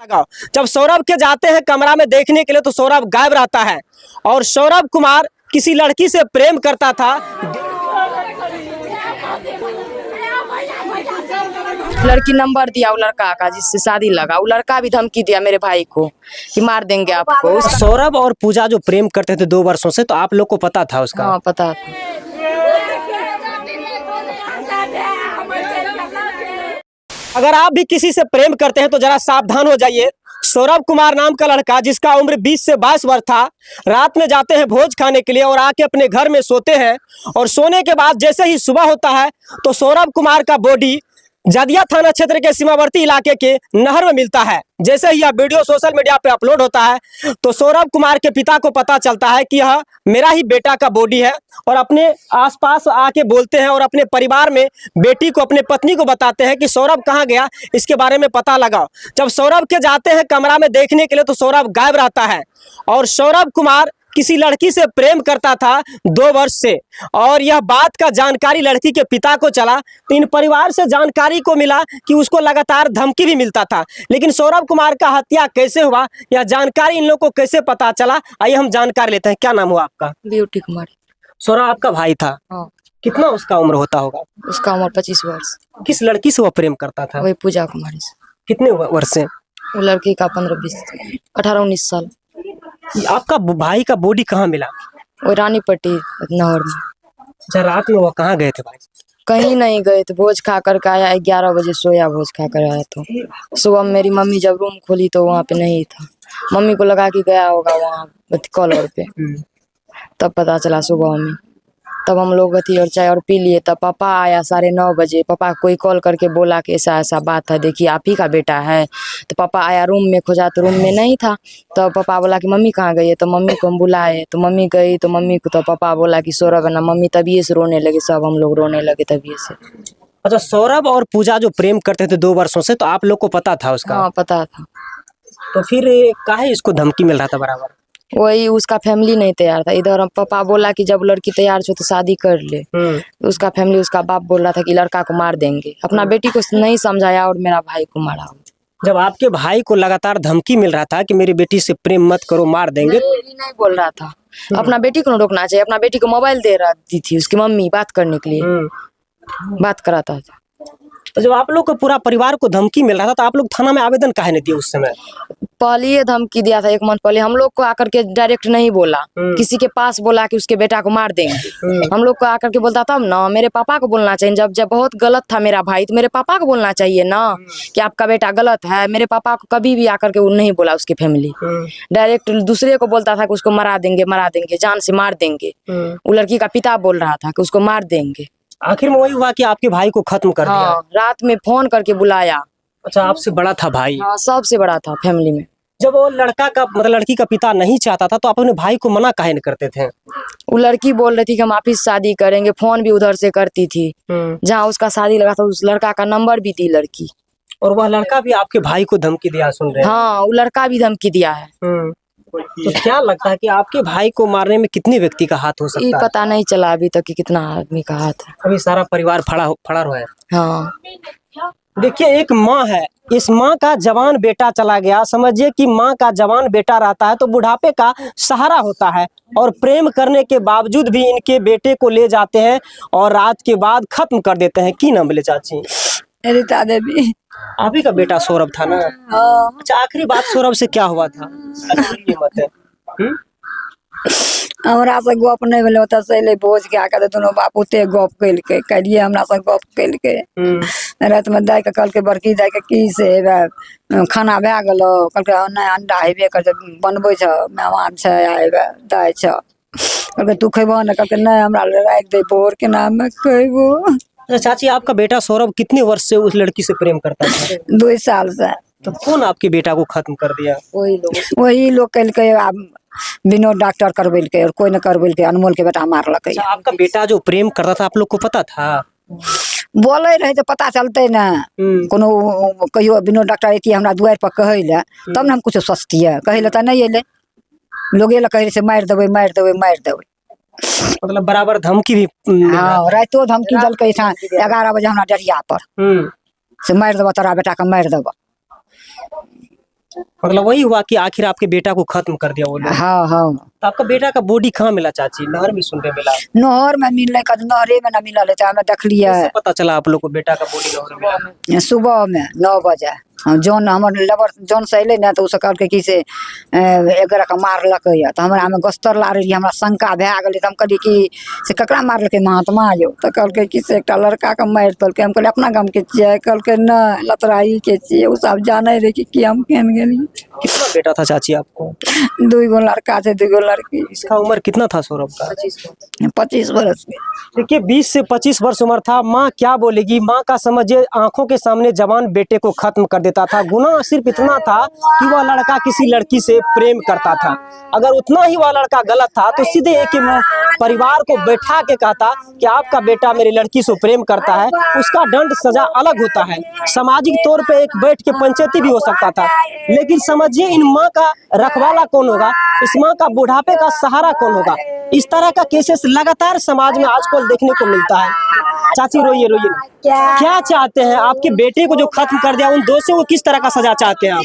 लगाओ। जब सौरभ के जाते हैं कमरा में देखने के लिए तो सौरभ गायब रहता है और सौरभ कुमार किसी लड़की से प्रेम करता था। लड़की नंबर दिया वो लड़का का जिससे शादी लगा, वो लड़का भी धमकी दिया मेरे भाई को कि मार देंगे आपको। सौरभ और पूजा जो प्रेम करते थे 2 वर्षों से, तो आप लोग को पता था उसका? हाँ पता था। अगर आप भी किसी से प्रेम करते हैं तो जरा सावधान हो जाइए। सौरभ कुमार नाम का लड़का जिसका उम्र 20 से 22 वर्ष था, रात में जाते हैं भोज खाने के लिए और आके अपने घर में सोते हैं और सोने के बाद जैसे ही सुबह होता है तो सौरभ कुमार का बॉडी जदिया थाना क्षेत्र के सीमावर्ती इलाके के नहर में मिलता है। जैसे ही यह वीडियो सोशल मीडिया पे अपलोड होता है तो सौरभ कुमार के पिता को पता चलता है कि यह मेरा ही बेटा का बॉडी है और अपने आसपास आके बोलते हैं और अपने परिवार में बेटी को, अपने पत्नी को बताते हैं कि सौरभ कहाँ गया, इसके बारे में पता लगाओ। जब सौरभ के जाते हैं कमरा में देखने के लिए तो सौरभ गायब रहता है और सौरभ कुमार किसी लड़की से प्रेम करता था 2 वर्ष से और यह बात का जानकारी लड़की के पिता को चला तो इन परिवार से जानकारी को मिला कि उसको लगातार धमकी भी मिलता था। लेकिन सौरभ कुमार का हत्या कैसे हुआ, यह जानकारी इन लोगों को कैसे पता चला, आइए हम जानकारी लेते हैं। क्या नाम हुआ आपका? ब्यूटी कुमारी। सौरभ आपका भाई था? हाँ। कितना उसका उम्र होता होगा? उसका उम्र 25 वर्ष। किस लड़की से वो प्रेम करता था? वही पूजा कुमारी से। कितने वर्ष से? वो लड़की का 15-20 18-19 साल। आपका भाई का बॉडी कहाँ मिला? वो रानीपट्टी नहर में। अच्छा, रात में वो कहाँ गए थे भाई? कहीं नहीं गए थे, भोज खा कर के आया, 11 बजे सोया, भोज खा कर आया तो सुबह मेरी मम्मी जब रूम खोली तो वहाँ पे नहीं था। मम्मी को लगा कि गया होगा वहाँ कॉलर पे, तब पता चला सुबह में। तब हम लोग थी और चाय और पी लिए। तब पापा आया 9:30 बजे। पापा कोई कॉल करके बोला कि ऐसा ऐसा बात है, देखिए आप ही का बेटा है। तो पापा आया, रूम में खोजा तो रूम में नहीं था। तो पापा बोला कि मम्मी कहाँ गई है, तो मम्मी को हम बुलाए तो मम्मी गई तो मम्मी को, तो पापा बोला कि सौरभ है ना। मम्मी तभी से रोने लगे, सब हम लोग रोने लगे तभी से। अच्छा, सौरभ और पूजा जो प्रेम करते थे 2 वर्षों से, तो आप लोग को पता था उसका? हाँ पता था। तो फिर काहे इसको धमकी मिल रहा था बराबर? वही उसका फैमिली नहीं तैयार था। इधर पापा बोला कि जब लड़की तैयार हो तो शादी कर ले। तो उसका फैमिली, उसका बाप बोल रहा था कि लड़का को मार देंगे। अपना बेटी को नहीं समझाया और मेरा भाई को मारा। जब आपके भाई को लगातार धमकी मिल रहा था कि मेरी बेटी से प्रेम मत करो, मार देंगे, नहीं बोल रहा था। अपना बेटी को रोकना चाहिए। अपना बेटी को मोबाइल दे रही थी उसकी मम्मी बात करने के लिए, बात कराता था। तो जब आप लोग को पूरा परिवार को धमकी मिल रहा था तो आप लोग थाना में आवेदन काहे नहीं दिए उस समय? पहले ही धमकी दिया था 1 मंथ पहले। हम लोग को आकर के डायरेक्ट नहीं बोला, किसी के पास बोला कि उसके बेटा को मार देंगे। हम लोग को आकर के बोलता तब ना, मेरे पापा को बोलना चाहिए। जब बहुत गलत था मेरा भाई तो मेरे पापा को बोलना चाहिए ना कि आपका बेटा गलत है। मेरे पापा को कभी भी आकर के वो नहीं बोला। उसकी फैमिली डायरेक्ट दूसरे को बोलता था कि उसको मरा देंगे, जान से मार देंगे। वो लड़की का पिता बोल रहा था कि उसको मार देंगे। आखिर में वही हुआ कि आपके भाई को खत्म कर दिया। रात में फोन करके बुलाया। अच्छा, आपसे बड़ा था भाई? हाँ, सबसे बड़ा था फैमिली में। जब वो लड़का का मतलब लड़की का पिता नहीं चाहता था तो आप अपने भाई को मना काहे नहीं करते थे? वो लड़की बोल रही थी कि हम आप ही शादी करेंगे, फोन भी उधर से करती थी। जहाँ उसका शादी लगा था उस लड़का का नंबर भी दी लड़की। और वह लड़का भी आपके भाई को धमकी दिया, सुन रहे हैं? हाँ, वो लड़का भी धमकी दिया है। तो क्या लगता है कि आपके भाई को मारने में कितने व्यक्ति का हाथ हो सकता है? पता नहीं चला अभी तक कि कितना आदमी का हाथ है। अभी सारा परिवार फड़ा हुआ है। हाँ, देखिए, एक माँ है, इस माँ का जवान बेटा चला गया। समझिए कि माँ का जवान बेटा रहता है तो बुढ़ापे का सहारा होता है और प्रेम करने के बावजूद भी इनके बेटे को ले जाते हैं और रात के बाद खत्म कर देते हैं। की नाम बोले चाची? रीता देवी। आप ही का बेटा सौरभ था ना? अच्छा, आखिरी बात सौरभ से क्या हुआ था? मत है। हमरा से गप नहीं भेल ओत से भोज के आकर दोनों बाप ओते गप कैलके करिए हमरा से गप कैलके। रात में दाय के कल के बड़की दाय के की से खाना भए गेलो, कल के नहीं अंडा हेबे कर बनबै छ, मेहमान छ आएबे दाय छ, कल तू खेबो न, कल नहीं हमरा राख दे भोर के नाम में खेबो। अच्छा चाची, आपका बेटा सौरभ कितने वर्ष से उस लड़की से प्रेम करता था? 2 साल से। तो कौन आपके बेटा को खत्म कर दिया? वही लोग कैलके, बिना डॉक्टर करवेलके और कोई न करवेलके, अनमोल के बेटा मारलक। अच्छा, आपका बेटा जो प्रेम करता था आप लोग को पता था? बोले रहे तो पता चलते न, कोनो कहियो बिना डॉक्टर एती हमरा दुआर पर कहे ले तब न हम कुछ सोचतिए। कहे ले तो नहीं अले, लोगे ले कहे से मार देवे मार देवे मार देवे। मतलब बराबर धमकी भी? हाँ, रातो धमकी दलके 11 बजे हमरा डरिया पर से मार देव, तोरा बेटा के मार देव। मतलब वही हुआ कि आखिर आपके बेटा को खत्म कर दिया वो लोग। हाँ हाँ तो आपका बेटा का बॉडी कहाँ मिला चाची? नहर में सुनने मिला। नहर में मिलने का नहरे में न मिला लेता हमें देख लिया कैसे पता चला आप लोग को बेटा का बॉडी नहर में मिला? सुबह में 9 बजे जौन हमर लेबर जौन से अले ना तो उसे कहल कि से एकरा के मारलक या तो हमरा हमें गस्तर ला रही हमरा शंका भए गेलै। तो हम कहली कि से ककरा मारलकै महात्मा यो। तो कहल कि से एकटा लड़का के मारि देलकै। हम कहली अपना गांव के छियै? कहल न लतराई के छियै। उ सब जाने रहे कि हम केन गेली। कितना बेटा था चाची आपको? 2 गो लड़का थे 2 गो लड़की। इसका उम्र कितना था सौरभ का? 25 बरस के। देखिए 20 से 25 वर्ष उम्र था। माँ क्या बोलेगी? माँ का समझिए आंखों के सामने जवान बेटे को खत्म कर देता था। गुनाह सिर्फ इतना था कि वह लड़का किसी लड़की से प्रेम करता था। अगर उतना ही वह लड़का गलत था तो सीधे एक परिवार को बैठा के कहता कि आपका बेटा मेरी लड़की से प्रेम करता है, उसका दंड सजा अलग होता है। सामाजिक तौर पे एक बैठ के पंचायती भी हो सकता था। लेकिन समझिए इन माँ का रखवाला कौन होगा? इस माँ का बुढ़ापे का सहारा कौन होगा? इस तरह का केसेस लगातार समाज में आजकल देखने को मिलता है। चाची रोइए रोइए, क्या चाहते हैं? आपके बेटे को जो खत्म कर दिया उन दोषियों को किस तरह का सजा चाहते हैं आप?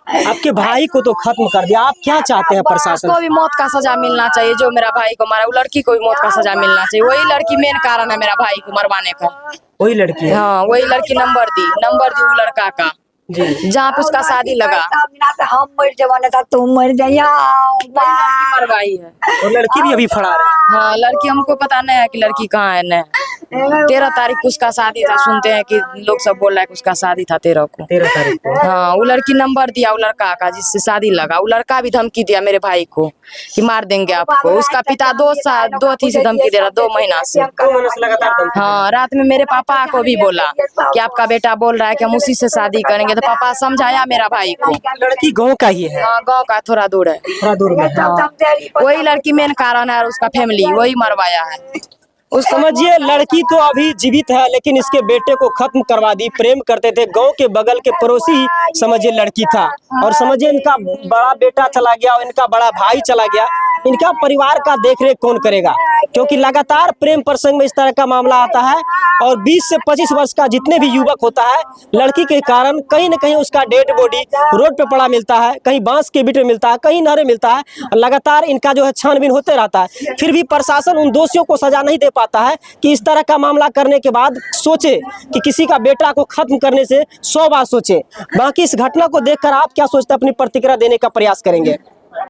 आपके भाई को तो खत्म कर दिया, आप क्या चाहते हैं प्रशासन? उसको भी मौत का सजा मिलना चाहिए। जो मेरा भाई को मारा वो लड़की को भी मौत का सजा मिलना चाहिए। वही लड़की मेन कारण है मेरा भाई को मरवाने का। वही लड़की है? हाँ वही लड़की नंबर दी वो लड़का का जी। जहाँ पे उसका शादी लगा हम मर जवाने था तुम मर जाइया। मरवाई है। और लड़की भी अभी फरार है? हाँ लड़की हमको पता नहीं है कि लड़की कहाँ है। नहीं 13 तारीख को उसका शादी था। सुनते हैं कि लोग सब बोल रहा है कि उसका शादी था 13 को। 13 तारीख को? हाँ वो लड़की नंबर दिया वो लड़का का जिससे शादी लगा। वो लड़का भी धमकी दिया मेरे भाई को कि मार देंगे आपको। उसका पिता 2 अथी से धमकी दे रहा 2 महीना से। 2 महीने से लगातार धमकी? हाँ रात में मेरे पापा को भी बोला कि आपका बेटा बोल रहा है कि हम उसी से शादी करेंगे। तो पापा समझाया मेरा भाई को। लड़की गाँव का ही है? हाँ गाँव का थोड़ा दूर है। थोड़ा दूर में? हाँ वही लड़की मेन कारण है और उसका फैमिली वही मरवाया है। उस समझिए लड़की तो अभी जीवित है लेकिन इसके बेटे को खत्म करवा दी। प्रेम करते थे, गांव के बगल के पड़ोसी समझिए लड़की था। और समझिए इनका बड़ा बेटा चला गया और इनका बड़ा भाई चला गया। इनका परिवार का देखरेख कौन करेगा? क्योंकि लगातार प्रेम प्रसंग में इस तरह का मामला आता है। और 20 से 25 वर्ष का जितने भी युवक होता है, लड़की के कारण कहीं न कहीं उसका डेड बॉडी रोड पे पड़ा मिलता है, कहीं बांस के बीट में मिलता है, कहीं नहरे मिलता है। लगातार इनका जो है छानबीन होते रहता है। फिर भी प्रशासन उन दोषियों को सजा नहीं दे पाता है कि इस तरह का मामला करने के बाद सोचे कि किसी का बेटा को खत्म करने से 100 बार सोचे। बाकी इस घटना को देखकर आप क्या सोचते हैं? अपनी प्रतिक्रिया देने का प्रयास करेंगे।